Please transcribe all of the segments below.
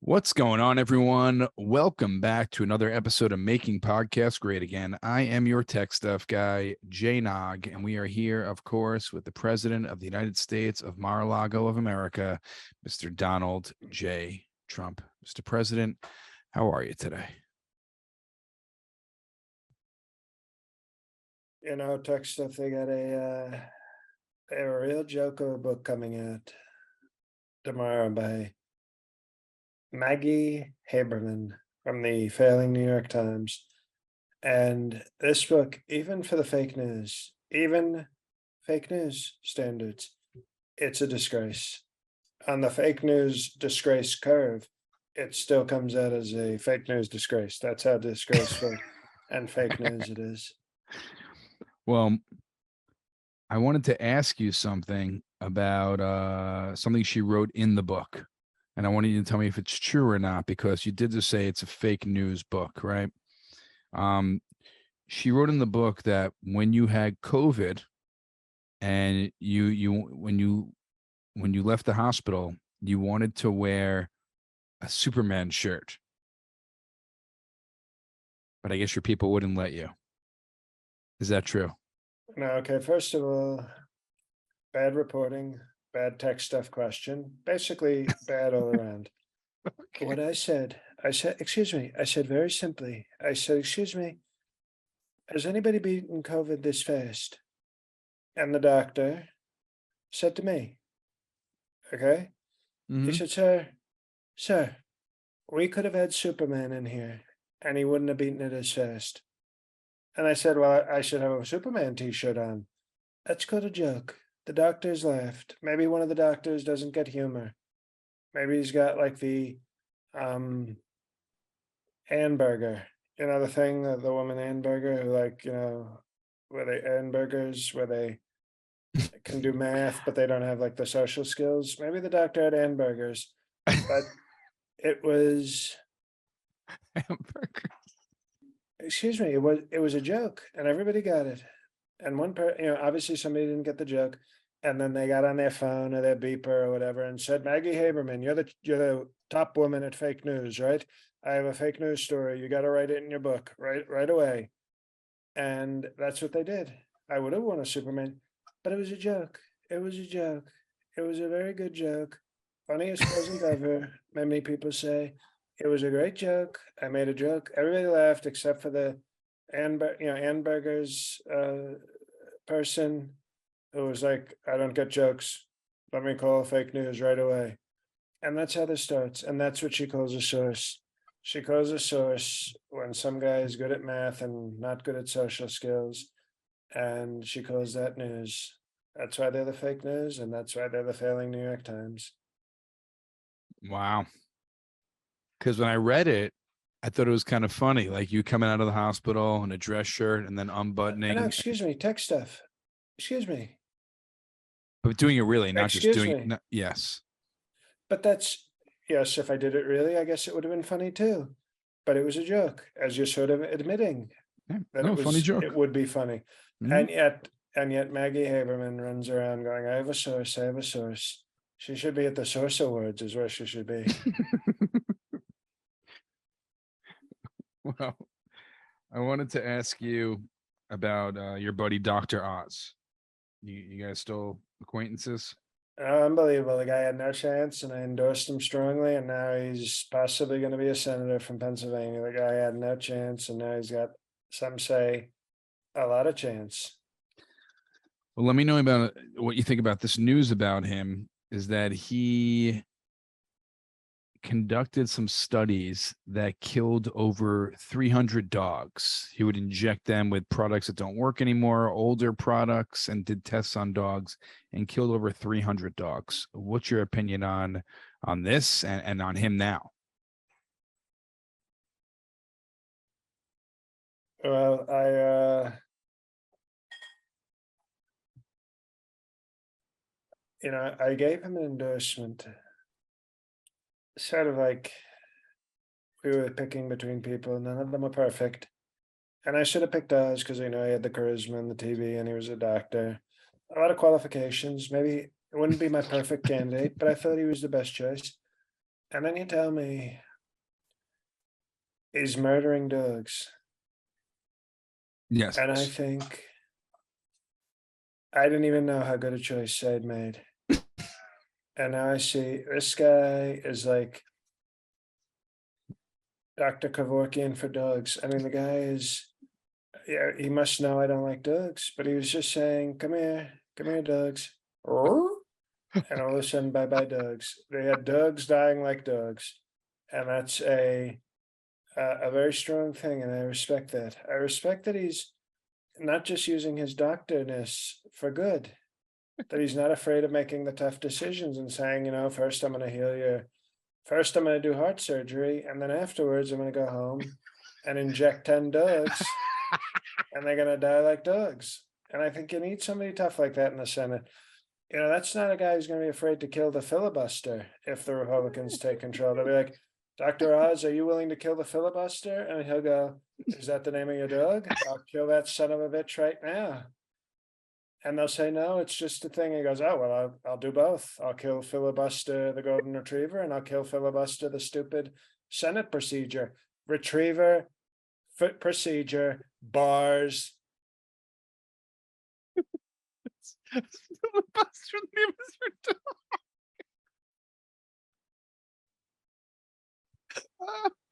What's going on, everyone? Welcome back to another episode of Making Podcasts Great Again. I am your tech stuff guy, Jay Nog, and we are here, of course, with the President of the United States of Mar-A-Lago of America, Mr. Donald J. Trump. Mr. President, how are you today? Tech stuff, they got a real joke of a book coming out tomorrow by Maggie Haberman from the failing New York Times. And this book, even for the fake news standards, it's a disgrace. On the fake news disgrace curve, it still comes out as a fake news disgrace. That's how disgraceful and fake news it is. Well, I wanted to ask you something about something she wrote in the book. And I wanted you to tell me if it's true or not, because you did just say it's a fake news book, right? She wrote in the book that when you had COVID and when you left the hospital, you wanted to wear a Superman shirt. But I guess your people wouldn't let you. Is that true? No, okay, first of all, bad reporting, bad tech stuff question, basically bad all around. Okay. What I said, excuse me, I said very simply, I said, excuse me, has anybody beaten COVID this fast? And the doctor said to me, okay, he said, sir, we could have had Superman in here and he wouldn't have beaten it as fast. And I said, well, I should have a Superman t-shirt on. That's called a joke. The doctors laughed. Maybe one of the doctors doesn't get humor. Maybe he's got like the Ann-burger, the thing, the woman Ann-burger who where they Ann-burgers, where they can do math, but they don't have like the social skills. Maybe the doctor had Ann-burgers, but it was, Hamburger. excuse me, it was a joke and everybody got it. And obviously somebody didn't get the joke. And then they got on their phone or their beeper or whatever and said, Maggie Haberman, you're the top woman at fake news, right? I have a fake news story. You got to write it in your book right away. And that's what they did. I would have won a Superman, but it was a joke. It was a joke. It was a very good joke. Funniest present ever, many people say. It was a great joke. I made a joke. Everybody laughed except for the Ann-burgers person who was like, I don't get jokes. Let me call fake news right away. And that's how this starts. And that's what she calls a source. She calls a source when some guy is good at math and not good at social skills. And she calls that news. That's why they're the fake news. And that's why they're the failing New York Times. Wow. Because when I read it, I thought it was kind of funny, like you coming out of the hospital in a dress shirt and then unbuttoning. No, excuse me, tech stuff. Excuse me. But doing it really, not just Excuse doing me. it. Yes. But yes, if I did it really, I guess it would have been funny too. But it was a joke, as you're sort of admitting Yeah. that No, funny joke. it would be funny. Mhm. And yet Maggie Haberman runs around going, I have a source, I have a source. She should be at the Source Awards is where she should be. Well, I wanted to ask you about your buddy Dr. Oz. You guys still acquaintances? Unbelievable. The guy had no chance and I endorsed him strongly. And now he's possibly going to be a senator from Pennsylvania. The guy had no chance and now he's got, some say, a lot of chance. Well, let me know about what you think about this news about him. Is that he conducted some studies that killed over 300 dogs. He would inject them with products that don't work anymore, older products, and did tests on dogs and killed over 300 dogs. What's your opinion on this and on him now? Well, I gave him an endorsement, sort of like we were picking between people. None of them were perfect. And I should have picked Oz because he had the charisma and the TV and he was a doctor. A lot of qualifications. Maybe it wouldn't be my perfect candidate, but I thought he was the best choice. And then you tell me he's murdering dogs. Yes. And I think I didn't even know how good a choice I'd made. And now I see this guy is like Dr. Kevorkian for dogs. I mean, the guy is, yeah, he must know I don't like dogs, but he was just saying, come here, dogs. And all of a sudden, bye bye, dogs. They had dogs dying like dogs. And that's a very strong thing. And I respect that. I respect that he's not just using his doctorness for good, that he's not afraid of making the tough decisions and saying, first I'm going to heal you. First, I'm going to do heart surgery. And then afterwards, I'm going to go home and inject 10 dogs and they're going to die like dogs. And I think you need somebody tough like that in the Senate. That's not a guy who's going to be afraid to kill the filibuster if the Republicans take control. They'll be like, Dr. Oz, are you willing to kill the filibuster? And he'll go, is that the name of your dog? I'll kill that son of a bitch right now. And they'll say, no, it's just a thing. He goes, oh, well, I'll do both. I'll kill Filibuster, the golden retriever, and I'll kill Filibuster, the stupid Senate procedure. Retriever, foot procedure, bars. Filibuster, the name is your dog.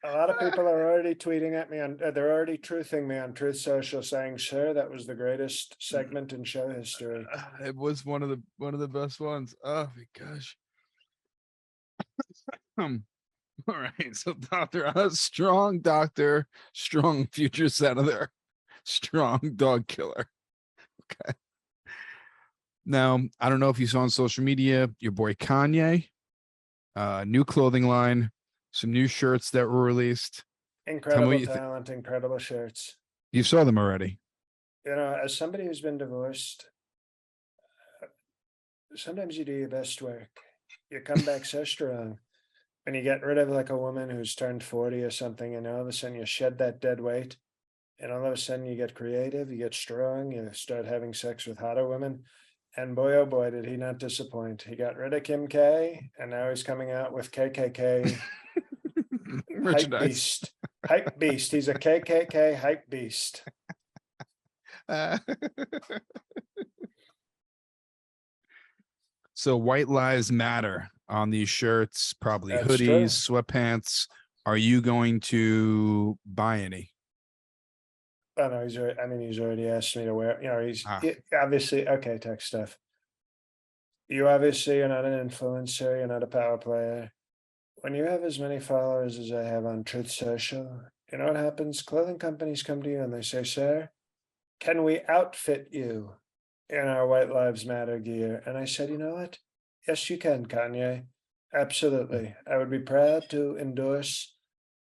A lot of people are already tweeting at me they're already truthing me on Truth Social saying, sir, that was the greatest segment in show history. It was one of the best ones. Oh my gosh. All right. So Dr. Oz, strong doctor, strong future senator, strong dog killer. Okay. Now, I don't know if you saw on social media, your boy Kanye, new clothing line, some new shirts that were released. Incredible talent, incredible shirts. You saw them already. As somebody who's been divorced, sometimes you do your best work. You come back so strong. When you get rid of like a woman who's turned 40 or something, and all of a sudden you shed that dead weight, and all of a sudden you get creative, you get strong, you start having sex with hotter women. And boy, oh boy, did he not disappoint. He got rid of Kim K, and now he's coming out with KKK hype beast. Hype beast. He's a KKK hype beast. So white lives matter on these shirts, probably That's hoodies, true. sweatpants. Are you going to buy any? Oh no, he's already asked me to wear. He obviously okay. Tech stuff. You obviously are not an influencer. You're not a power player. When you have as many followers as I have on Truth Social, you know what happens? Clothing companies come to you and they say, "Sir, can we outfit you in our White Lives Matter gear?" And I said, "You know what? Yes, you can, Kanye. Absolutely. I would be proud to endorse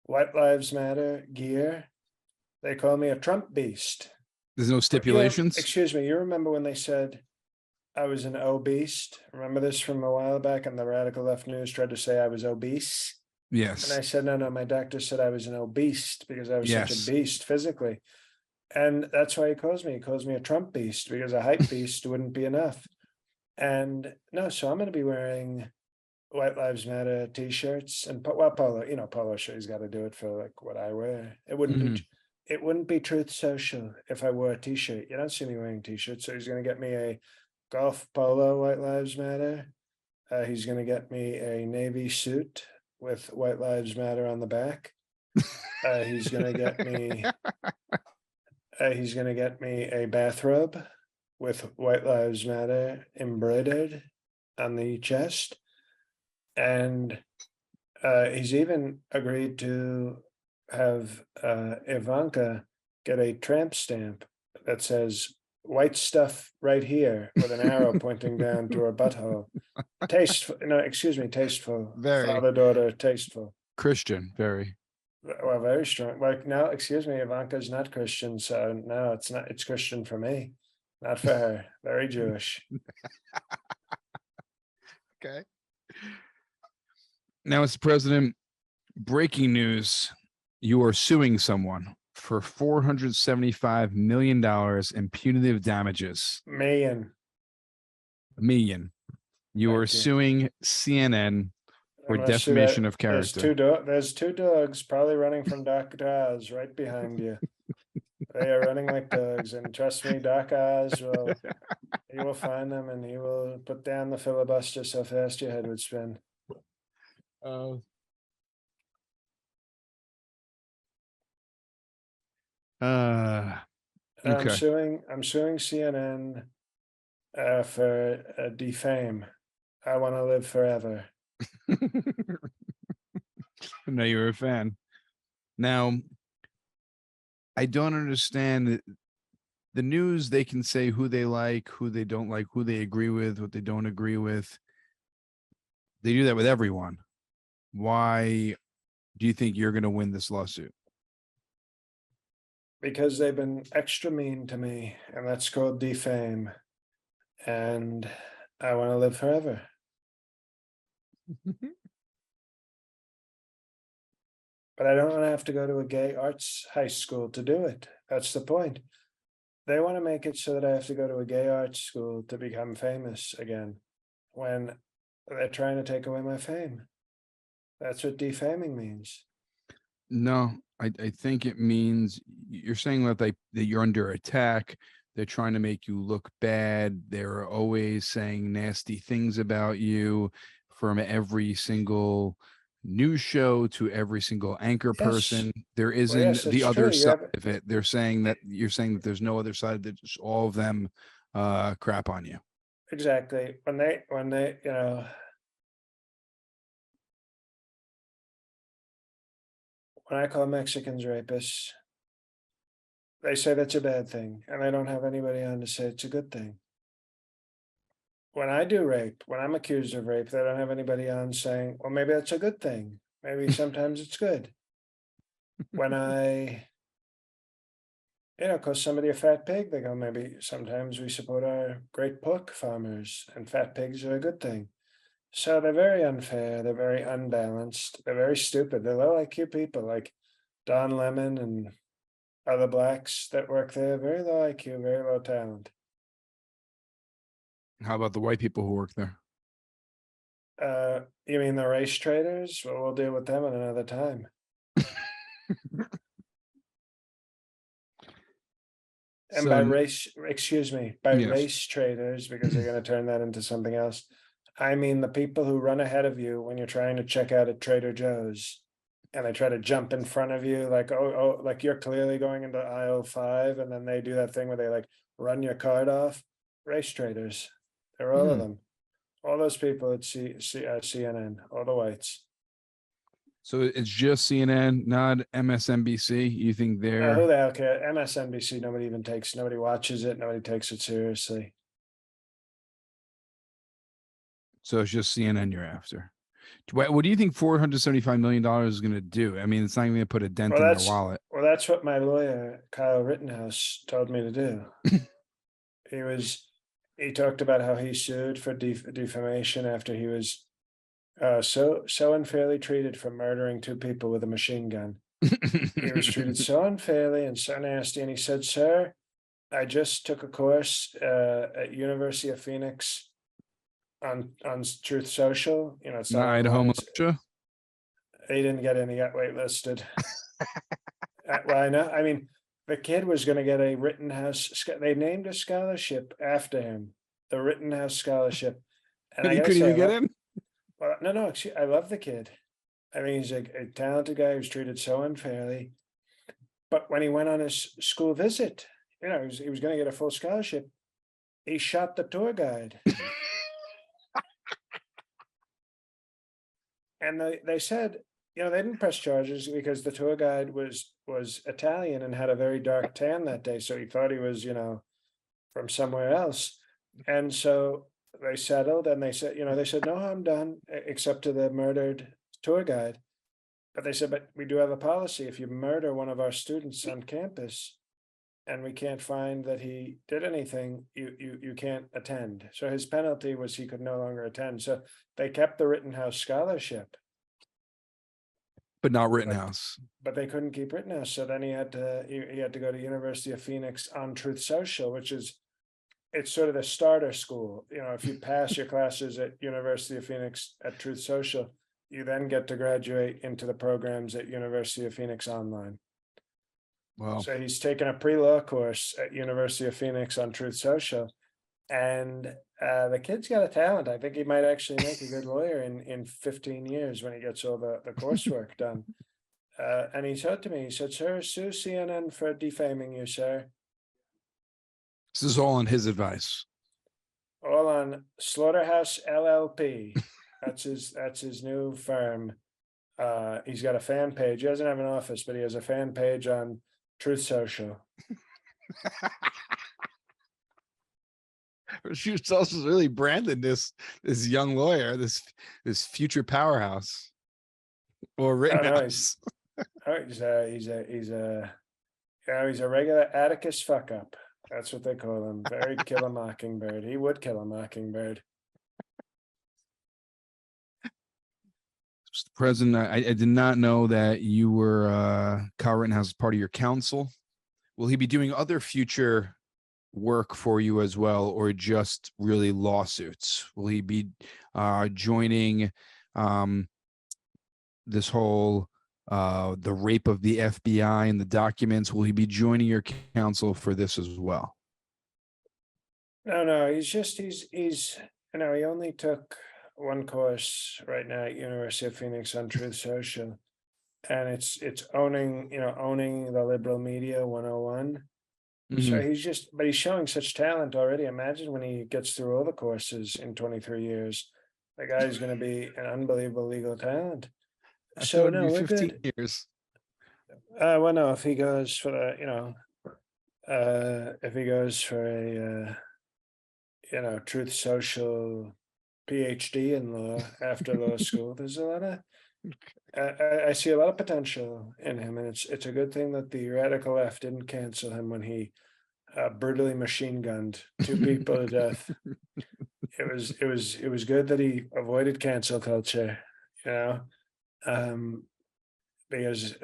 White Lives Matter gear." They call me a Trump beast. There's no stipulations? Excuse me, you remember when they said I was an obese? Remember this from a while back, and the radical left news tried to say I was obese? Yes. And I said, no, my doctor said I was an obese because I was such Yes. a beast physically. And that's why he calls me. He calls me a Trump beast because a hype beast wouldn't be enough. And no, so I'm going to be wearing White Lives Matter t-shirts and polo, polo shirt. He's got to do it for like what I wear. It wouldn't be Truth Social if I wore a t-shirt. You don't see me wearing t-shirts. So he's going to get me a golf polo White Lives Matter. He's going to get me a navy suit with White Lives Matter on the back. He's going to get me a bathrobe with White Lives Matter embroidered on the chest. And he's even agreed to have Ivanka get a tramp stamp that says white stuff right here with an arrow pointing down to her butthole. Tasteful. Very father-daughter, tasteful. Christian, very. Well, very strong. Like, no, excuse me, Ivanka's not Christian, so no, it's not. It's Christian for me, not for her. Very Jewish. Okay. Now, Mr. President, breaking news. You are suing someone for $475 million in punitive damages. Million. You are suing CNN For I'm gonna sue that. defamation of character. There's two dogs probably running from Dr. Oz right behind you. They are running like dogs, and trust me, Doc Oz he will find them and he will put down the filibuster so fast your head would spin. Uh, okay. I'm suing CNN for defame. I want to live forever. I know you're a fan. Now, I don't understand the news. They can say who they like, who they don't like, who they agree with, what they don't agree with. They do that with everyone. Why do you think you're going to win this lawsuit? Because they've been extra mean to me, and that's called defame. And I want to live forever. But I don't want to have to go to a gay arts high school to do it. That's the point. They want to make it so that I have to go to a gay arts school to become famous again, when they're trying to take away my fame. That's what defaming means. No, I think it means you're saying that you're under attack. They're trying to make you look bad. They're always saying nasty things about you, from every single news show to every single anchor Yes. person. There Well, isn't yes, the it's other true. side of it. They're saying that you're saying that there's no other side, that just all of them crap on you. Exactly. When they, when I call Mexicans rapists, they say that's a bad thing, and I don't have anybody on to say it's a good thing. When I do rape, when I'm accused of rape, they don't have anybody on saying, well, maybe that's a good thing. Maybe sometimes it's good. When I, call somebody a fat pig, they go, maybe sometimes we support our great pork farmers, and fat pigs are a good thing. So they're very unfair, they're very unbalanced, they're very stupid, they're low IQ people like Don Lemon and other blacks that work there, very low IQ, very low talent. How about the white people who work there? You mean the race traders? Well, we'll deal with them at another time. And by race, excuse me, by race traders, because they're going to turn that into something else, I mean the people who run ahead of you when you're trying to check out at Trader Joe's, and they try to jump in front of you, like, like you're clearly going into aisle 5, and then they do that thing where they like run your card off. Race traders, they're all of them. All those people at CNN, all the whites. So it's just CNN, not MSNBC. You think they're who the hell cares? MSNBC, nobody watches it, nobody takes it seriously. So it's just CNN you're after. What do you think $475 million is going to do? I mean, it's not even going to put a dent in their wallet. Well, that's what my lawyer, Kyle Rittenhouse, told me to do. He talked about how he sued for defamation after he was so unfairly treated for murdering 2 people with a machine gun. He was treated so unfairly and so nasty. And he said, sir, I just took a course at University of Phoenix on Truth Social. It's not Idaho militia. He didn't get in, he got waitlisted. Well, I know. I mean, the kid was going to get a Rittenhouse. They named a scholarship after him, the Rittenhouse Scholarship. And he couldn't even get in? Well, no, I love the kid. I mean, he's a talented guy who's treated so unfairly. But when he went on his school visit, he was going to get a full scholarship. He shot the tour guide. And they said, they didn't press charges because the tour guide was Italian and had a very dark tan that day. So he thought he was, from somewhere else. And so they settled, and they said, no harm done except to the murdered tour guide. But they said, but we do have a policy. If you murder one of our students on campus and we can't find that he did anything, you can't attend. So his penalty was he could no longer attend. So they kept the Rittenhouse Scholarship. But not Rittenhouse. But they couldn't keep Rittenhouse. So then he had to go to University of Phoenix on Truth Social, which is, it's sort of the starter school. If you pass your classes at University of Phoenix at Truth Social, you then get to graduate into the programs at University of Phoenix online. Well, So he's taken a pre-law course at University of Phoenix on Truth Social, and the kid's got a talent. I think he might actually make a good lawyer in 15 years when he gets all the coursework done. And he said to me, he said, "Sir, sue CNN for defaming you, sir." this is all on his advice. All on Slaughterhouse LLP. That's his new firm. He's got a fan page. He doesn't have an office, but he has a fan page on Truth Social. She's also really branded this young lawyer, this future powerhouse, or Rittenhouse. He's a regular Atticus fuck up. That's what they call him. Very kill a mockingbird. He would kill a mockingbird. Mr. President, I did not know that you were Kyle Rittenhouse as part of your counsel. Will he be doing other future work for you as well, or just really lawsuits? Will he be joining this whole the rape of the FBI and the documents? Will he be joining your counsel for this as well? No, he's he only took one course right now at University of Phoenix on Truth Social, and it's owning the liberal media 101. So he's showing such talent already. Imagine when he gets through all the courses in 23 years, the guy's going to be an unbelievable legal talent. So no, we're 15 good. Years. Well, no, if he goes for a Truth Social PhD in law after law school, there's a lot of I see a lot of potential in him, and it's a good thing that the radical left didn't cancel him when he brutally machine gunned 2 people to death. It was good that he avoided cancel culture, because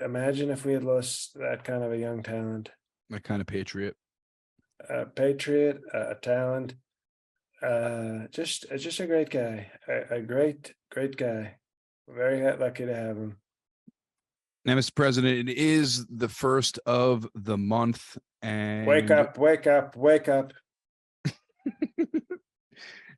imagine if we had lost that kind of a young talent, that kind of patriot, a talent, just a great guy, a great guy. Very lucky to have him. Now, Mr. President, it is the first of the month, and wake up.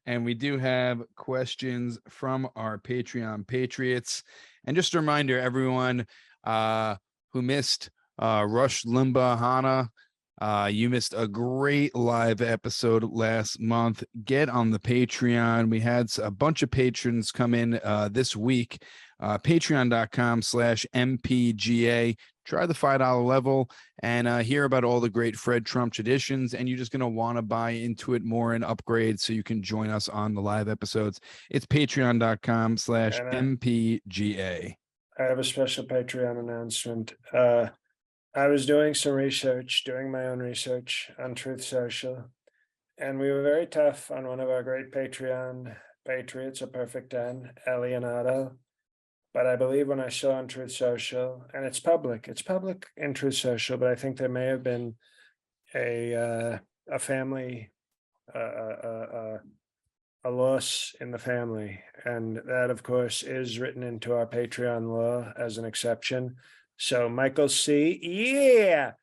And we do have questions from our Patreon patriots. And just a reminder, everyone who missed Rush Limbaugh, you missed a great live episode last month. Get on the Patreon. We had a bunch of patrons come in this week. Patreon.com/MPGA. Try the $5 level and hear about all the great Fred Trump traditions. And you're just going to want to buy into it more and upgrade so you can join us on the live episodes. It's patreon.com/MPGA. I have a special Patreon announcement. I was doing my own research on Truth Social, and we were very tough on one of our great Patreon patriots, a perfect 10, Leonardo. But I believe when I saw on Truth Social, and it's public in Truth Social, but I think there may have been a family, a loss in the family. And that, of course, is written into our Patreon law as an exception. So Michael C., yeah,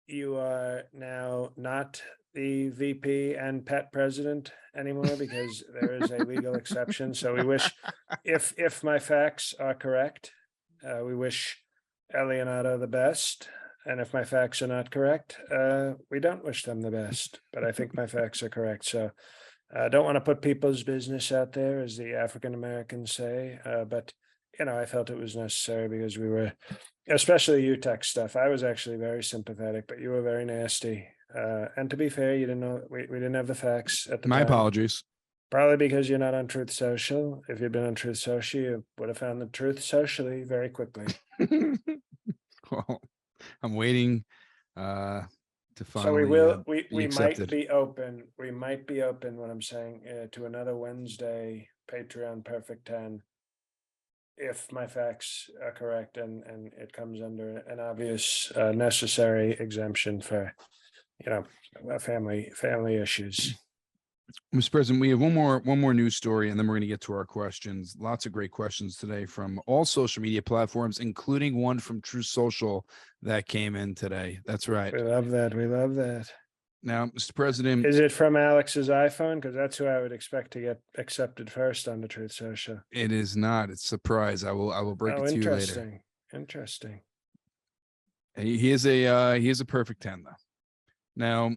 you are now not the VP and pet president anymore because there is a legal exception. So we wish, if my facts are correct, we wish Leonardo the best. And if my facts are not correct, we don't wish them the best. But I think my facts are correct. So I don't want to put people's business out there, as the African Americans say. But, I felt it was necessary because we were, especially you tech stuff. I was actually very sympathetic, but you were very nasty. And to be fair, you didn't know, we didn't have the facts at the My time. apologies. Probably because you're not on Truth Social. If you'd been on Truth Social, you would have found the truth socially very quickly. Well, I'm waiting to finally. So we might be open. We might be open. What I'm saying to another Wednesday Patreon Perfect 10, if my facts are correct and it comes under an obvious necessary exemption for family issues. Mr. President, we have one more news story, and then we're going to get to our questions. Lots of great questions today from all social media platforms, including one from True Social that came in today. That's right. We love that. We love that. Now, Mr. President, Is it from Alex's iPhone? Because that's who I would expect to get accepted first on the Truth Social. it is not. It's a surprise. I will break it to you later. Interesting. Interesting. He is a perfect 10, though. Now,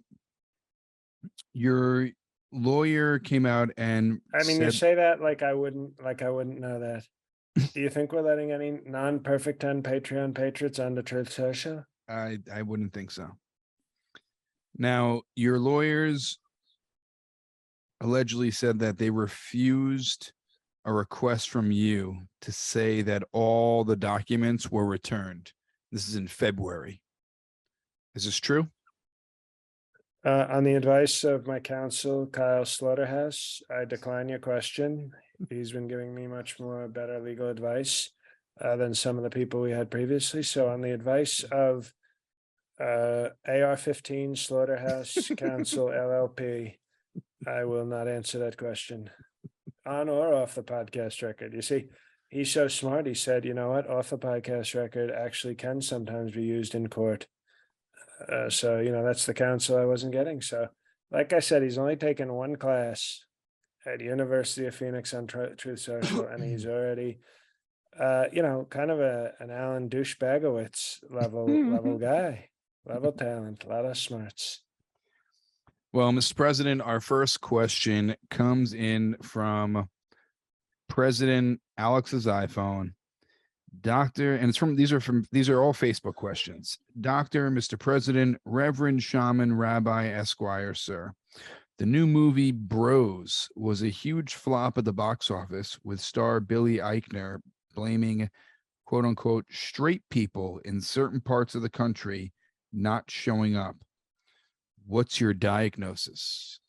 your lawyer came out and I mean, you said, say that like I wouldn't know that. Do you think we're letting any non-perfect 10 Patreon patriots on the Truth Social? I wouldn't think so. Now, your lawyers allegedly said that they refused a request from you to say that all the documents were returned. This is in February. Is this true? On the advice of my counsel, Kyle Slaughterhouse, I decline your question. He's been giving me much more better legal advice than some of the people we had previously. So on the advice of AR-15 Slaughterhouse Counsel LLP, I will not answer that question on or off the podcast record. You see, he's so smart. He said, you know what, off the podcast record actually can sometimes be used in court. So, that's the counsel I wasn't getting. So, like I said, he's only taken one class at University of Phoenix on Truth Social, and he's already, kind of an Alan Douchebagowitz level guy, level talent, a lot of smarts. Well, Mr. President, our first question comes in from President Alex's iPhone. Doctor, and these are all Facebook questions. Doctor, Mr. President, Reverend Shaman, Rabbi, Esquire, sir. The new movie Bros was a huge flop at the box office, with star Billy Eichner blaming quote unquote straight people in certain parts of the country not showing up. What's your diagnosis?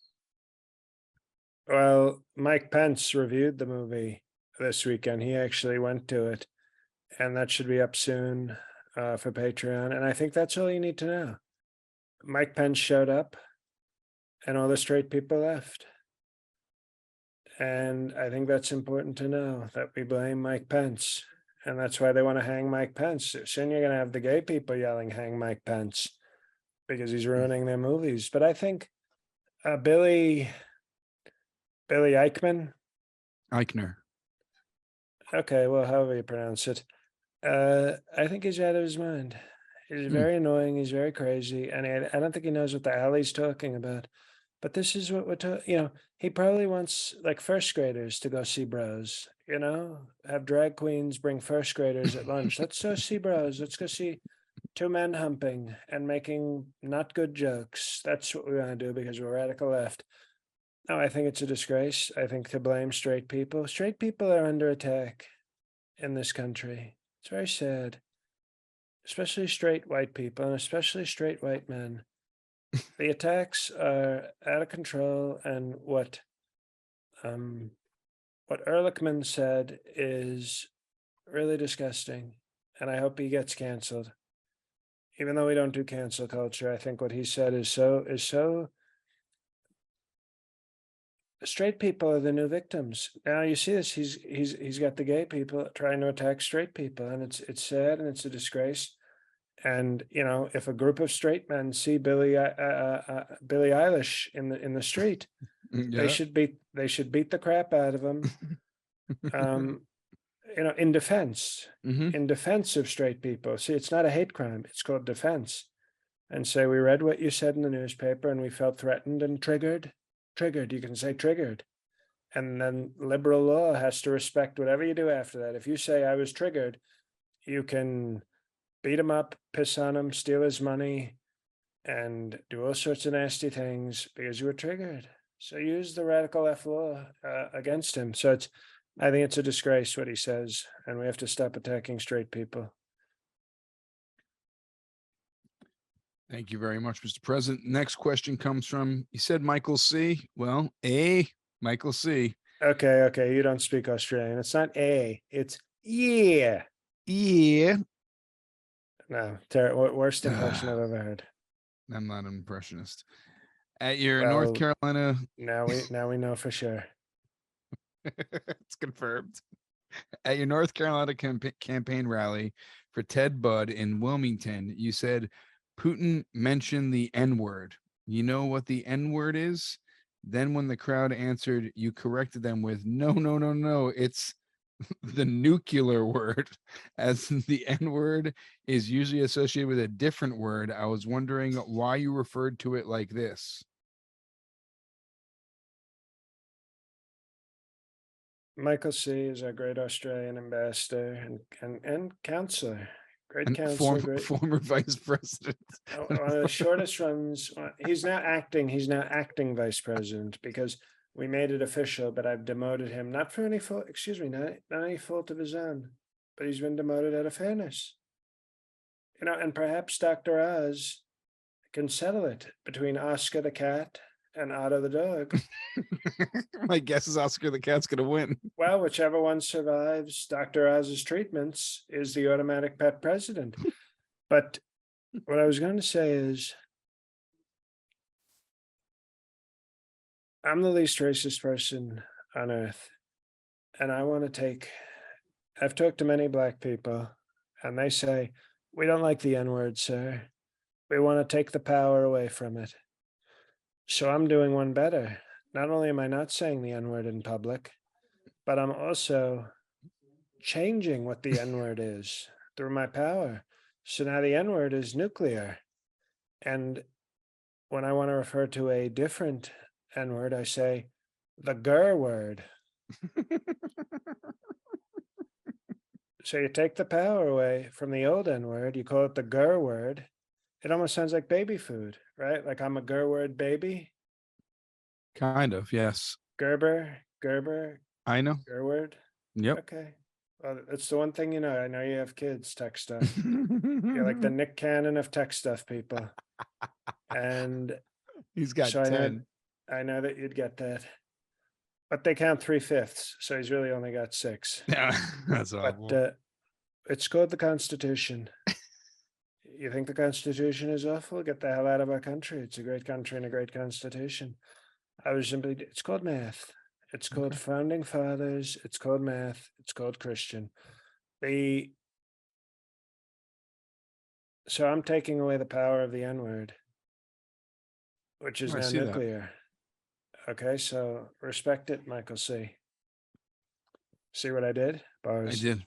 Well, Mike Pence reviewed the movie this weekend. He actually went to it, and that should be up soon for Patreon. And I think that's all you need to know. Mike Pence showed up, and all the straight people left. And I think that's important to know, that we blame Mike Pence. And that's why they want to hang Mike Pence. Soon you're going to have the gay people yelling, hang Mike Pence, because he's ruining their movies. But I think Billy Eichmann. Eichner. Okay, well, however you pronounce it. I think he's out of his mind. He's very annoying. He's very crazy. And I don't think he knows what the hell he's talking about. But this is what we're talking, he probably wants like first graders to go see Bros, have drag queens bring first graders at lunch. Let's go see Bros. Let's go see two men humping and making not good jokes. That's what we want to do because we're radical left. No, I think it's a disgrace. I think to blame straight people are under attack in this country. It's very sad, especially straight white people and especially straight white men. The attacks are out of control, and what Ehrlichman said is really disgusting, and I hope he gets canceled. Even though we don't do cancel culture, I think what he said is so. Straight people are the new victims. Now you see this. He's got the gay people trying to attack straight people, and it's sad and it's a disgrace. And if a group of straight men see Billie Eilish in the street, they should beat the crap out of him. In defense, in defense of straight people. See, it's not a hate crime; it's called defense. And say, we read what you said in the newspaper, and we felt threatened and triggered. Triggered. You can say triggered, and then liberal law has to respect whatever you do after that. If you say I was triggered, you can beat him up, piss on him, steal his money, and do all sorts of nasty things because you were triggered. So use the radical left law against him. So I think it's a disgrace what he says, and we have to stop attacking straight people. Thank you very much, Mr. President. Next question comes from, you said Michael C. Well, Michael C. Okay. You don't speak Australian. It's not it's yeah. Yeah. No, worst impression I've ever heard. I'm not an impressionist. At your North Well, Carolina, now we know for sure. it's confirmed. At your North Carolina campaign rally for Ted Budd in Wilmington, you said Putin mentioned the N word. You know what the N word is? Then, when the crowd answered, you corrected them with, no, no, no, no. It's the nuclear word, as the N word is usually associated with a different word. I was wondering why you referred to it like this. Michael C. is our great Australian ambassador and counselor. Great And counselor, great. former vice president. One of the shortest runs. He's now acting vice president because we made it official, but I've demoted him, not for any fault, excuse me, not any fault of his own, but he's been demoted out of fairness. And perhaps Dr. Oz can settle it between Oscar the cat and Otto the dog. My guess is Oscar the cat's going to win. Well, whichever one survives Dr. Oz's treatments is the automatic pet president. But what I was going to say is, I'm the least racist person on earth. And I've talked to many black people, and they say, we don't like the N word, sir. We want to take the power away from it. So I'm doing one better. Not only am I not saying the N word in public, but I'm also changing what the N word is through my power. So now the N word is nuclear. And when I want to refer to a different N word, I say the GER word. So you take the power away from the old N word, you call it the GER word. It almost sounds like baby food, right? Like I'm a GER word baby. Kind of, yes. Gerber, I know. GER word. Yep. Okay. Well, that's the one thing you know. I know you have kids, tech stuff. You're like the Nick Cannon of tech stuff people. And He's got so 10. I know that you'd get that. But they count 3/5, so he's really only got 6. Yeah, that's awful. But it's called the Constitution. You think the Constitution is awful? Get the hell out of our country. It's a great country and a great Constitution. It's called math. It's called Okay. Founding Fathers. It's called math. It's called Christian. So I'm taking away the power of the N word, which is I now see that. nuclear. Okay, so respect it, Michael C. See what I did? Bars. I did.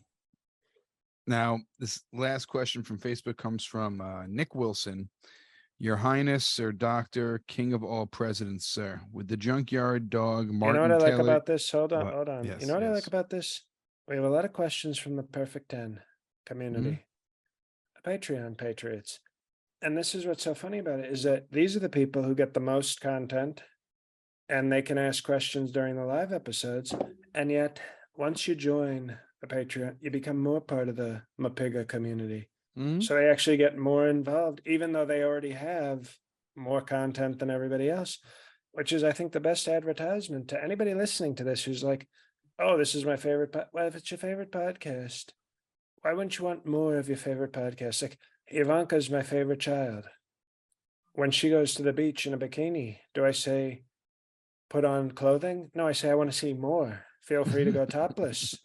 Now, this last question from Facebook comes from Nick Wilson. Your Highness, Sir Doctor, King of all presidents, sir. With the junkyard dog, You know Martin what I like Taylor. about this? Hold What? on. You Yes, know what I like yes. about this? We have a lot of questions from the Perfect 10 community, Patreon patriots. And this is what's so funny about it is that these are the people who get the most content and they can ask questions during the live episodes. And yet, once you join the Patreon, you become more part of the Mapiga community. Mhm. So they actually get more involved, even though they already have more content than everybody else, which is, I think, the best advertisement to anybody listening to this who's like, oh, this is my favorite. Well, if it's your favorite podcast, why wouldn't you want more of your favorite podcast? Like Ivanka's my favorite child. When she goes to the beach in a bikini, do I say, put on clothing? No, I say, I want to see more. Feel free to go topless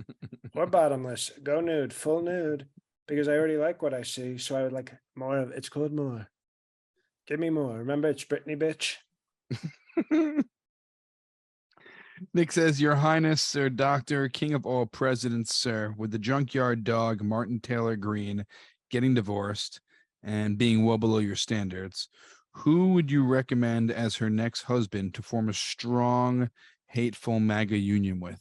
or bottomless, go nude, full nude, because I already like what I see. So I would like more of it's called more. Give me more. Remember, it's Britney, bitch. Nick says, Your Highness, Sir Doctor, King of all presidents, sir, with the junkyard dog, Martin Taylor Green, getting divorced and being well below your standards, who would you recommend as her next husband to form a strong, hateful MAGA union with?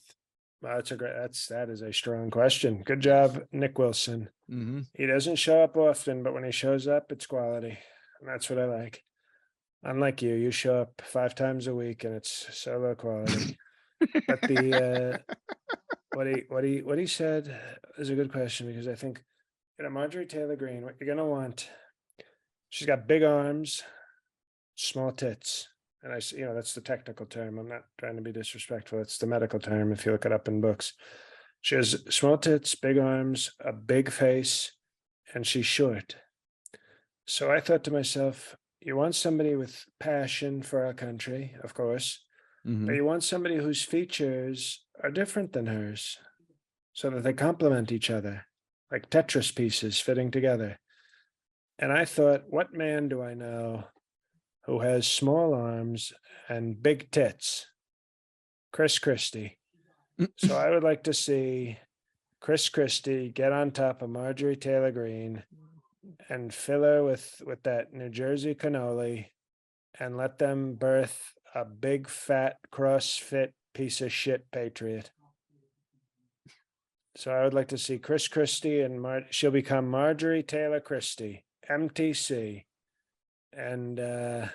Wow, that is a strong question. Good job, Nick Wilson. Mm-hmm. He doesn't show up often, but when he shows up, it's quality. And that's what I like. Unlike you show up 5 times a week and it's so low quality. But the what he said is a good question because I think Marjorie Taylor Greene, what you're gonna want, she's got big arms, small tits. And that's the technical term. I'm not trying to be disrespectful. It's the medical term if you look it up in books. She has small tits, big arms, a big face, and she's short. So I thought to myself, You want somebody with passion for our country, of course, but Mhm. you want somebody whose features are different than hers so that they complement each other like Tetris pieces fitting together. And I thought, what man do I know who has small arms and big tits? Chris Christie. So I would like to see Chris Christie get on top of Marjorie Taylor Greene and fill her with that New Jersey cannoli and let them birth a big fat CrossFit piece of shit patriot. So I would like to see Chris Christie and she'll become Marjorie Taylor Christie, MTC, and I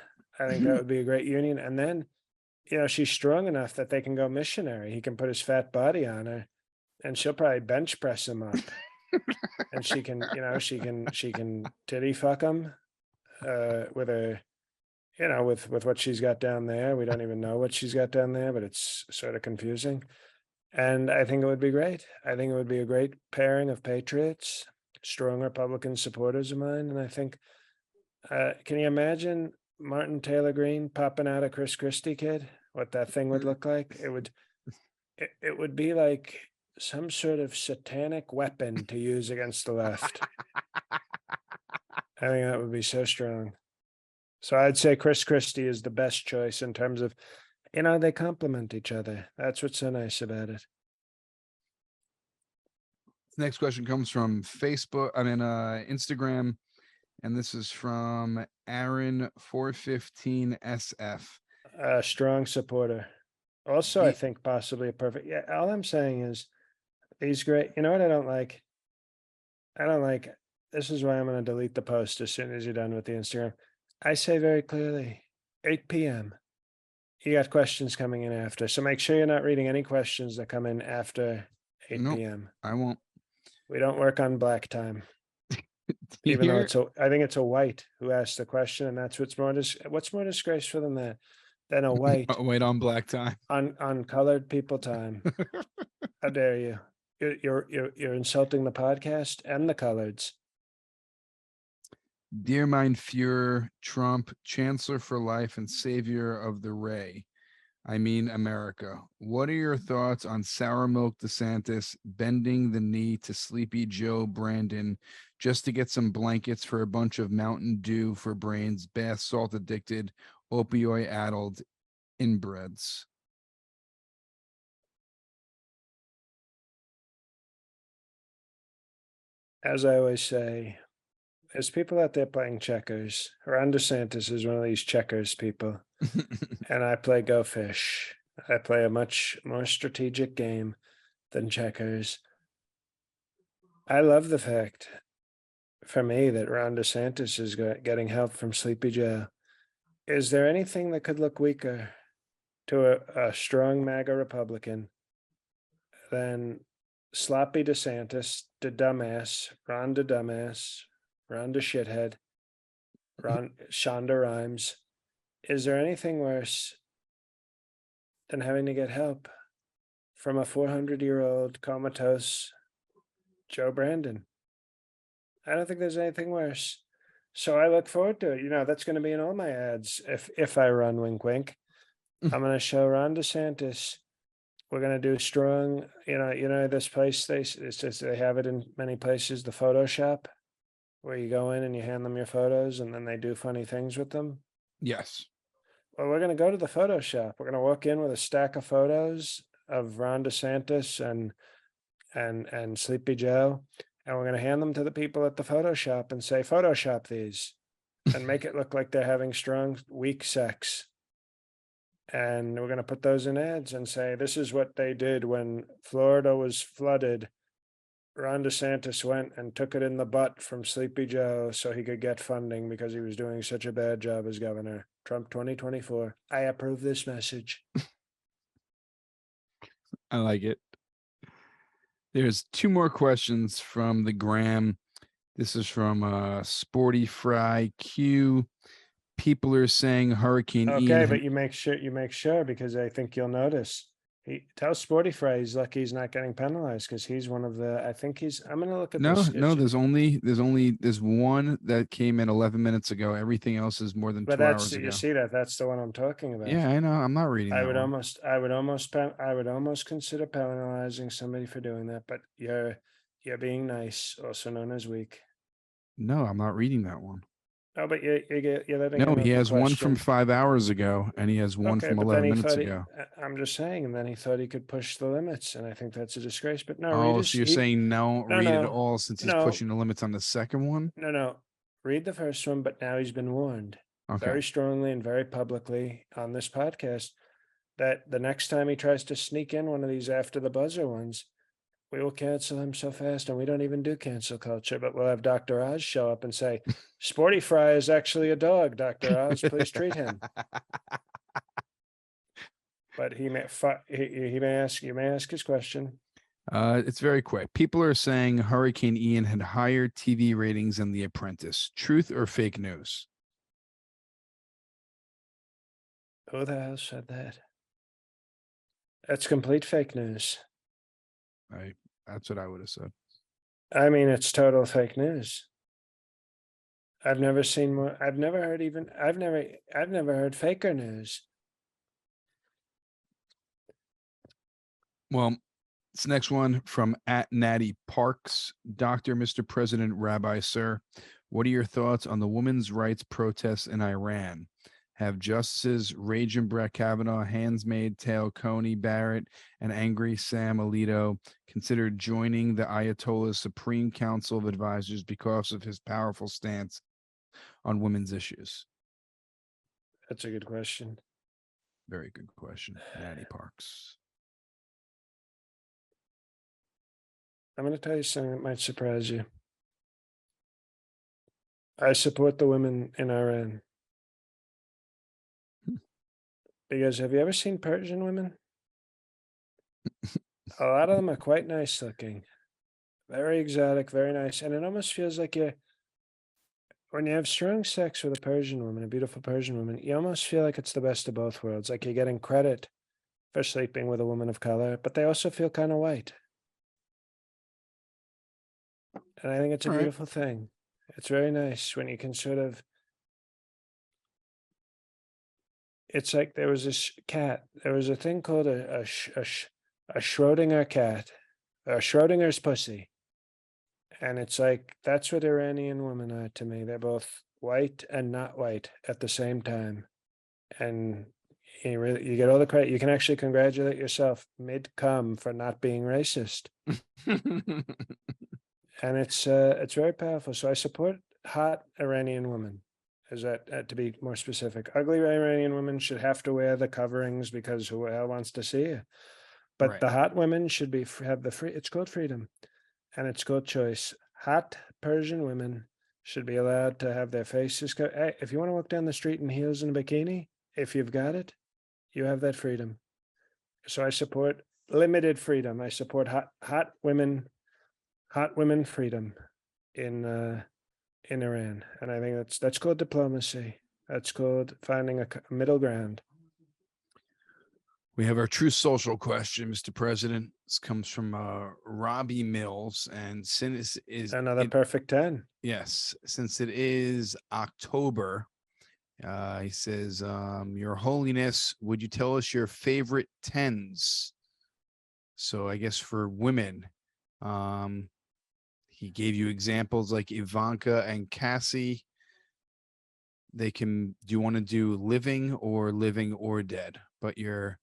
think that would be a great union. And then, she's strong enough that they can go missionary. He can put his fat body on her, and she'll probably bench press him up, and she can, she can titty fuck him with a, with what she's got down there. We don't even know what she's got down there, but it's sort of confusing. And I think it would be great. I think it would be a great pairing of patriots, strong Republican supporters of mine. And I think, can you imagine Martin Taylor Greene popping out a Chris Christie kid? What that thing would look like? It would be like some sort of satanic weapon to use against the left. I think that would be so strong. So I'd say Chris Christie is the best choice in terms of, they complement each other. That's what's so nice about it. Next question comes from Instagram, and this is from Aaron 415SF. A strong supporter. Also, I think possibly a perfect. Yeah, all I'm saying is these great. You know what I don't like? I don't like. This is why I'm going to delete the post as soon as you're done with the Instagram. I say very clearly, 8 p.m. You got questions coming in after, so make sure you're not reading any questions that come in after 8 Nope, p.m. I won't. We don't work on black time, You even though hear? it's I think it's a white who asked the question, and that's what's more disgraceful than that, than a white Wait on black time. on colored people time. How dare you? You're insulting the podcast and the coloreds. Dear mein Führer, Trump, Chancellor for Life and Savior of the Ray. I mean, America. What are your thoughts on sour milk DeSantis bending the knee to Sleepy Joe Brandon just to get some blankets for a bunch of Mountain Dew for brains, bath salt addicted, opioid addled inbreds? As I always say, there's people out there playing checkers. Ron DeSantis is one of these checkers people, and I play Go Fish. I play a much more strategic game than checkers. I love the fact, for me, that Ron DeSantis is getting help from Sleepy Joe. Is there anything that could look weaker to a strong MAGA Republican than sloppy DeSantis, the dumbass, Ron the dumbass, Ron the shithead, Ron Shonda Rhimes? Is there anything worse than having to get help from a 400-year-old comatose Joe Brandon? I don't think there's anything worse. So I look forward to it. That's going to be in all my ads if I run, wink wink. I'm going to show Ron DeSantis. We're going to do strong, this place, they have it in many places, the Photoshop, where you go in and you hand them your photos and then they do funny things with them. Yes. Well, we're going to go to the Photoshop. We're going to walk in with a stack of photos of Ron DeSantis and Sleepy Joe, and we're going to hand them to the people at the Photoshop and say, Photoshop these and make it look like they're having strong, weak sex. And we're going to put those in ads and say, this is what they did when Florida was flooded. Ron DeSantis went and took it in the butt from Sleepy Joe so he could get funding because he was doing such a bad job as governor. Trump 2024. I approve this message. I like it. There's two more questions from the gram. This is from Sporty Fry Q. People are saying Hurricane Okay, Ian. but you make sure because I think you'll notice He tells Sporty Fry he's lucky he's not getting penalized because he's one of the. I'm gonna look at No, this. no, there's one that came in 11 minutes ago. Everything else is more than But 2 hours you ago. see that's the one I'm talking about. Yeah, I know. I'm not reading I that would one. I would almost consider penalizing somebody for doing that, but you're being nice, also known as weak. No, I'm not reading that one. Oh, but you're letting No, him he have the has one from question. 5 hours ago, and he has one Okay, from but then 11 he minutes thought ago. I'm just saying, and then he thought he could push the limits, and I think that's a disgrace. But no, Oh, so you're saying no, no, read it no, all since he's no, pushing the limits on the second one? no. Read the first one, but now he's been warned Okay. very strongly and very publicly on this podcast that the next time he tries to sneak in one of these after the buzzer ones, we will cancel him so fast. And we don't even do cancel culture, but we'll have Dr. Oz show up and say, Sporty Fry is actually a dog. Dr. Oz, please treat him. But he may you may ask his question. It's very quick. People are saying Hurricane Ian had higher TV ratings than The Apprentice. Truth or fake news? Who the hell said that? That's complete fake news. Right. That's what I would have said. I mean, it's total fake news. I've never seen more. I've never heard faker news. Well, this next one from @Natty Parks. Dr. Mr. President, Rabbi Sir, what are your thoughts on the women's rights protests in Iran? Have Justices Ragin Brett Kavanaugh, Handsmaid Tail Coney Barrett, and Angry Sam Alito considered joining the Ayatollah's Supreme Council of Advisors because of his powerful stance on women's issues? That's a good question. Very good question, Natty Parks. I'm going to tell you something that might surprise you. I support the women in Iran. Because have you ever seen Persian women? A lot of them are quite nice looking, very exotic, very nice. And it almost feels like when you have strong sex with a Persian woman, a beautiful Persian woman, you almost feel like it's the best of both worlds. Like you're getting credit for sleeping with a woman of color, but they also feel kind of white. And I think it's a All right. beautiful thing. It's very nice when you can sort of. It's like there was this cat. There was a thing called a Schrodinger cat, Schrodinger's pussy, and it's like that's what Iranian women are to me. They're both white and not white at the same time, and you get all the credit. You can actually congratulate yourself mid cum for not being racist, and it's very powerful. So I support hot Iranian women. Is that to be more specific? Ugly Iranian women should have to wear the coverings because who the hell wants to see you? But Right. the hot women should have the free. It's called freedom, and it's called choice. Hot Persian women should be allowed to have their faces. Hey, if you want to walk down the street in heels and a bikini, if you've got it, you have that freedom. So I support limited freedom. I support hot women freedom in Iran, and I think that's called diplomacy. That's called finding a middle ground. We have our true social question, Mr. President. This comes from Robbie Mills, and since Another perfect 10. Yes, since it is October, he says, Your Holiness, would you tell us your favorite tens? So I guess for women, he gave you examples like Ivanka and Cassie. Do you want to do living or dead? But your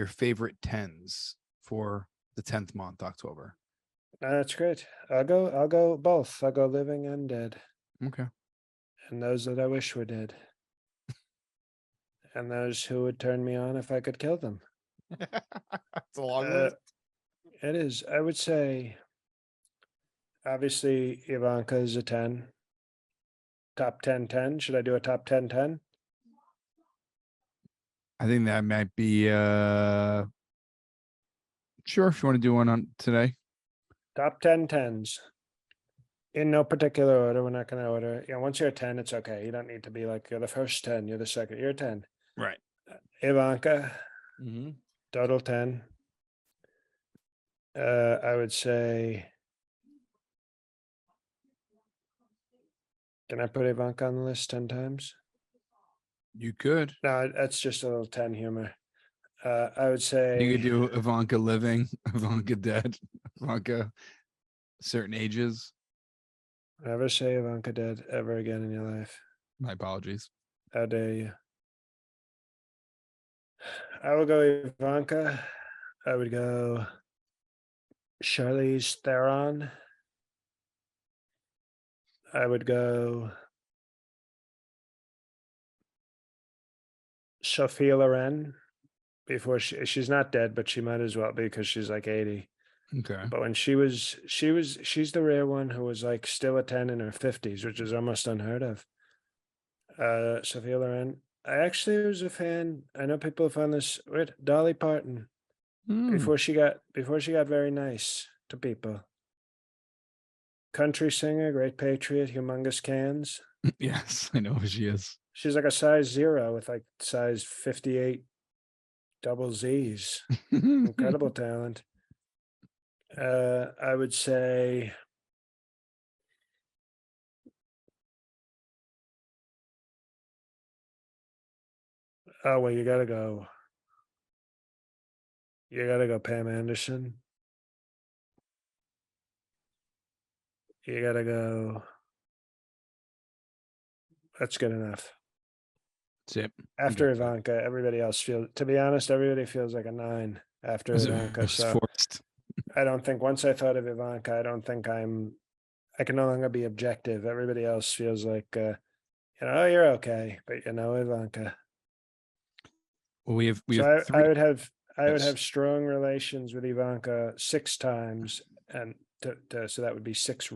favorite tens for the 10th month, October. That's great. I'll go both. I'll go living and dead. Okay. And those that I wish were dead. And those who would turn me on if I could kill them. It's a long list. It is. I would say, obviously, Ivanka is a 10. Top 10. Should I do a top 10? I think that might be sure if you want to do one on today. Top 10s. In no particular order. We're not going to order. Once you're a 10, it's okay. You don't need to be like you're the first 10, you're the second, you're a 10. Right. Ivanka, Mm-hmm. total 10. I would say, can I put Ivanka on the list 10 times? You could. No, that's just a little 10 humor. I would You say, could do Ivanka living, Ivanka dead, Ivanka certain ages. never say Ivanka dead ever again in your life. My apologies. How dare you? I will go Ivanka. I would go Charlize Theron. I would go Sophia Loren before she's not dead, but she might as well be because she's like 80. Okay. But when she's the rare one who was like still a 10 in her 50s, which is almost unheard of. Sophia Loren. I actually was a fan. I know people found this with Dolly Parton Hmm. before she got very nice to people. Country singer, great patriot, humongous cans. Yes, I know who she is. She's like a size 0 with like size 58 double Z's. Incredible talent. I would say oh well, you gotta go Pam Anderson. You gotta go. That's good enough. That's it. I'm After good with it. Ivanka, everybody else feels, to be honest, everybody feels like a 9 after It Ivanka. was So forced. I don't think once I thought of Ivanka, I don't think I can no longer be objective. Everybody else feels like, you're okay, but Ivanka. Well, we So have I three. would have, I would Yes, have strong relations with Ivanka 6 times, and so that would be 6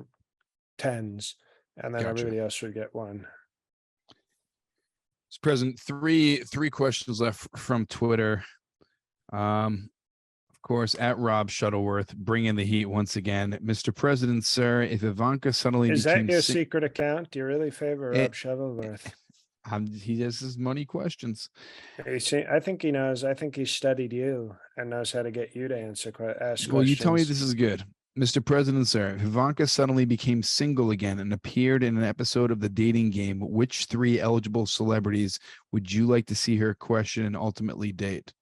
tens, and then gotcha. everybody else would get 1. Mr. President, three questions left from Twitter. Of course, at Rob Shuttleworth, bringing the heat once again. Mr. President, sir, if Ivanka suddenly Is that became your sick, secret account? Do you really favor it, Rob Shuttleworth? he has his money questions. I think he knows. I think he studied you and knows how to get you to ask Well, you tell me questions. this is good. Mr. President, sir, if Ivanka suddenly became single again and appeared in an episode of The Dating Game, which three eligible celebrities would you like to see her question and ultimately date?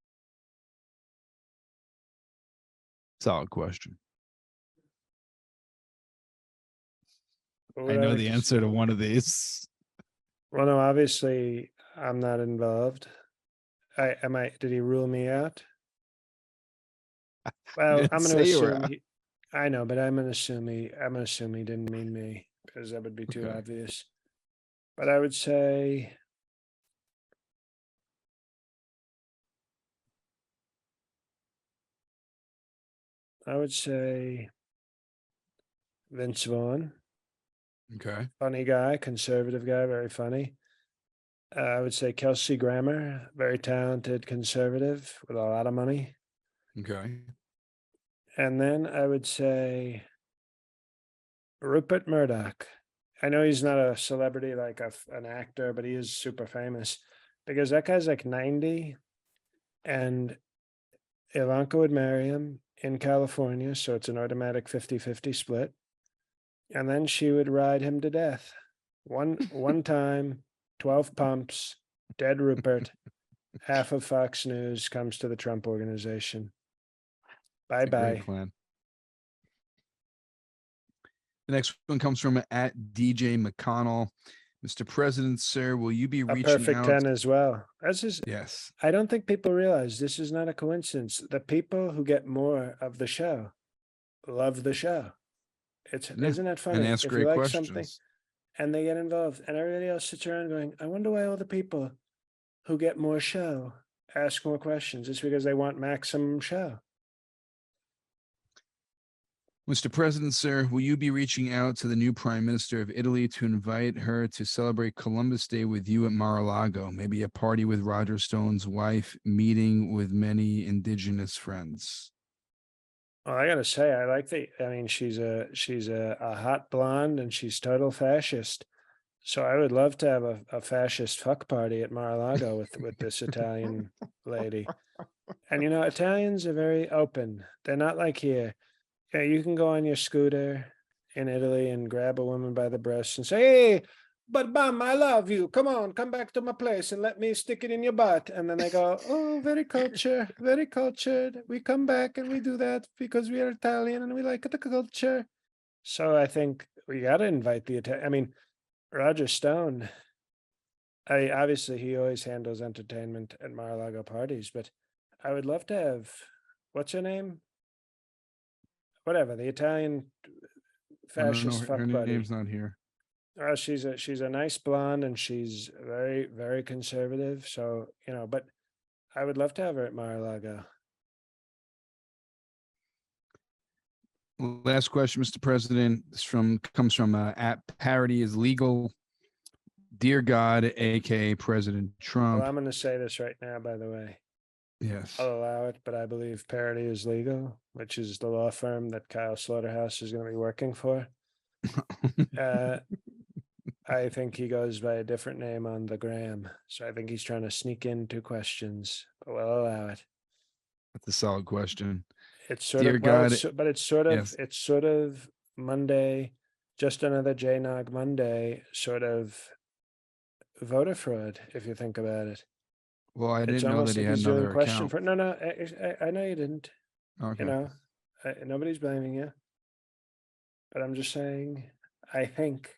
Solid question. What I would I know like the to answer see? to one of these. Well, no, obviously I'm not involved. I am. I did he rule me out? You Well, didn't I'm going to say you assume were. he. I know, but I'm going to assume he didn't mean me because that would be too Okay. obvious. But I would say I would say Vince Vaughn, Okay. funny guy, conservative guy, very funny. I would say Kelsey Grammer, very talented conservative with a lot of money. Okay. And then I would say Rupert Murdoch. I know he's not a celebrity like an actor, but he is super famous because that guy's like 90 and Ivanka would marry him in California. So it's an automatic 50-50 split. And then she would ride him to death. One time, 12 pumps, dead Rupert, half of Fox News comes to the Trump organization. Bye It's a great bye. plan. The next one comes from at DJ McConnell. Mr. President, sir, will you be A reaching perfect out? 10 as well. That's just, Yes. I don't think people realize this is not a coincidence. The people who get more of the show love the show. Yeah. Isn't that And funny? ask If you great like something questions. and they get involved, and everybody else sits around going, I wonder why all the people who get more show ask more questions. It's because they want maximum show. Mr. President, sir, will you be reaching out to the new Prime Minister of Italy to invite her to celebrate Columbus Day with you at Mar-a-Lago? Maybe a party with Roger Stone's wife, meeting with many indigenous friends. Well, I gotta say, I like the. I mean, she's a hot blonde, and she's total fascist. So I would love to have a fascist fuck party at Mar-a-Lago with this Italian lady. And Italians are very open. They're not like here. Yeah, you can go on your scooter in Italy and grab a woman by the breast and say, "Hey, but Bam, I love you. Come on, come back to my place and let me stick it in your butt." And then they go, "Oh, very cultured, very cultured. We come back and we do that because we are Italian and we like the culture." So I think we got to invite the Italian. I mean, Roger Stone. I obviously he always handles entertainment at Mar-A-Lago parties, but I would love to have what's her name? Whatever, the Italian I don't know. fascist Her fuck name's buddy. not here. She's a nice blonde and she's very, very conservative. So, but I would love to have her at Mar-a-Lago. Last question, Mr. President. This comes from at parody is legal. Dear God, aka President Well, Trump. I'm going to say this right now, by the way. Yes. I'll allow it, but I believe parody is legal, which is the law firm that Kyle Slaughterhouse is going to be working for. I think he goes by a different name on the gram. So I think he's trying to sneak in 2 questions, but we'll allow it. That's a solid question. It's sort Dear of well, God, yes. it's sort of Monday, just another JNOG Monday, sort of voter fraud, if you think about it. Well, I It's didn't know almost that he like had he's doing another question account. for no, I know you didn't. Okay. Nobody's blaming you, but I'm just saying, I think,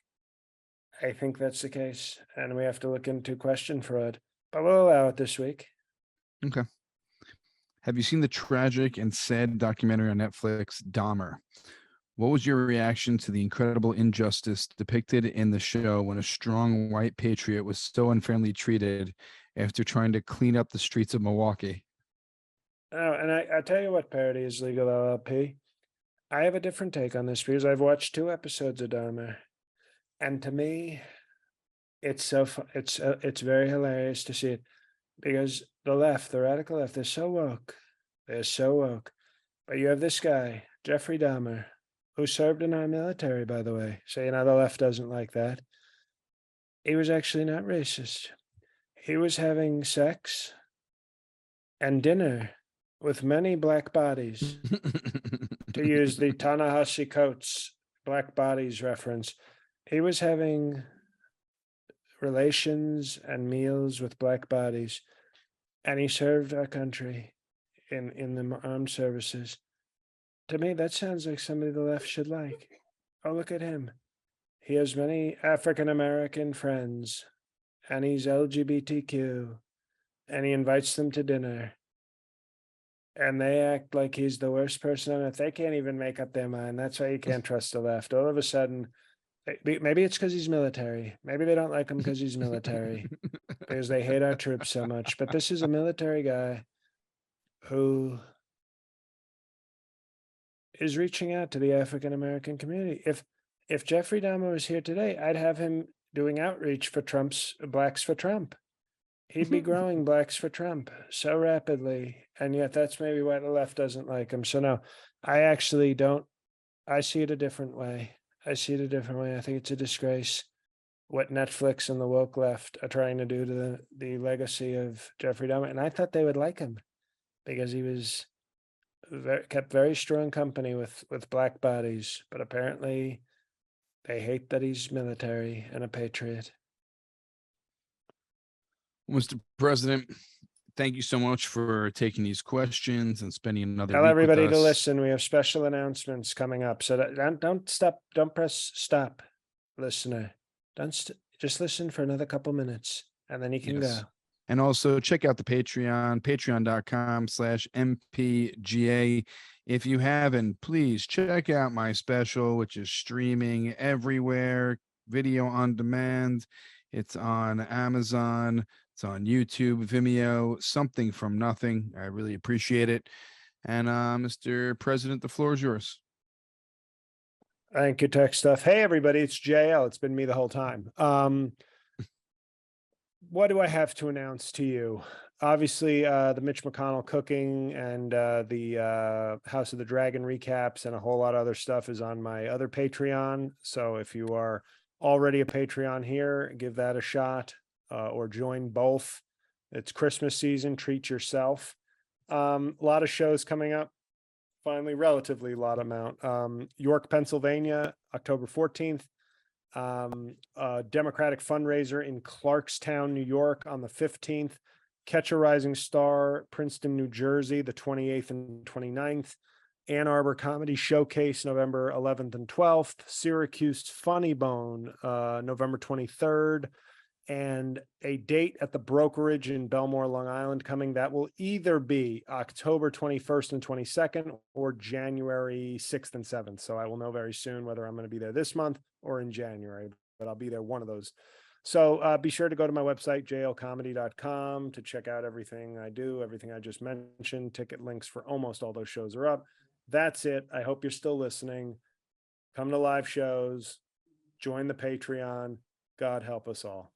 I think that's the case, and we have to look into question fraud, but we'll allow it this week. Okay. Have you seen the tragic and sad documentary on Netflix, Dahmer? What was your reaction to the incredible injustice depicted in the show when a strong white patriot was so unfairly treated after trying to clean up the streets of Milwaukee? Oh, and I tell you what, parody is legal LLP. I have a different take on this because I've watched 2 episodes of Dahmer, and to me, it's very hilarious to see it because the left, the radical left, they're so woke. They're so woke. But you have this guy, Jeffrey Dahmer, who served in our military, by the way. So the left doesn't like that. He was actually not racist. He was having sex and dinner with many black bodies, to use the Ta-Nehisi Coates black bodies reference. He was having relations and meals with black bodies, and he served our country in the armed services. To me, that sounds like somebody the left should like. Oh, look at him. He has many African American friends, and he's LGBTQ, and he invites them to dinner. And they act like he's the worst person on earth. They can't even make up their mind. That's why you can't trust the left. All of a sudden, maybe it's because he's military. Maybe they don't like him because he's military, because they hate our troops so much. But this is a military guy who is reaching out to the African American community. If Jeffrey Dahmer was here today, I'd have him doing outreach for Trump's Blacks for Trump. He'd be growing Blacks for Trump so rapidly, and yet that's maybe why the left doesn't like him. So no, I actually don't. I see it a different way. I see it a different way. I think it's a disgrace what Netflix and the woke left are trying to do to the legacy of Jeffrey Dahmer, and I thought they would like him because he was kept very strong company with black bodies, but apparently they hate that he's military and a patriot. Mr. President, thank you so much for taking these questions and spending another Tell week with everybody to us. listen. We have special announcements coming up. So don't stop. Don't press stop, listener. Just listen for another couple minutes, and then you can Yes. go. And also check out the Patreon, patreon.com/MPGA. If you haven't, please check out my special, which is streaming everywhere, video on demand. It's on Amazon, it's on YouTube, Vimeo, something from nothing. I really appreciate it. And Mr. President, the floor is yours. Thank you, Tech Stuff. Hey, everybody, it's JL. It's been me the whole time. What do I have to announce to you? Obviously, the Mitch McConnell cooking and the House of the Dragon recaps and a whole lot of other stuff is on my other Patreon. So if you are already a Patreon here, give that a shot or join both. It's Christmas season. Treat yourself. A lot of shows coming up. finally, relatively lot amount. York, Pennsylvania, October 14th. Democratic fundraiser in Clarkstown, New York on the 15th. Catch a Rising Star, Princeton, New Jersey, the 28th and 29th. Ann Arbor Comedy Showcase, November 11th and 12th. Syracuse Funny Bone, November 23rd. And a date at the brokerage in Belmore, Long Island coming. That will either be October 21st and 22nd or January 6th and 7th. So I will know very soon whether I'm going to be there this month or in January, but I'll be there one of those. So be sure to go to my website, jlcomedy.com, to check out everything I do, everything I just mentioned. Ticket links for almost all those shows are up. That's it. I hope you're still listening. Come to live shows, join the Patreon. God help us all.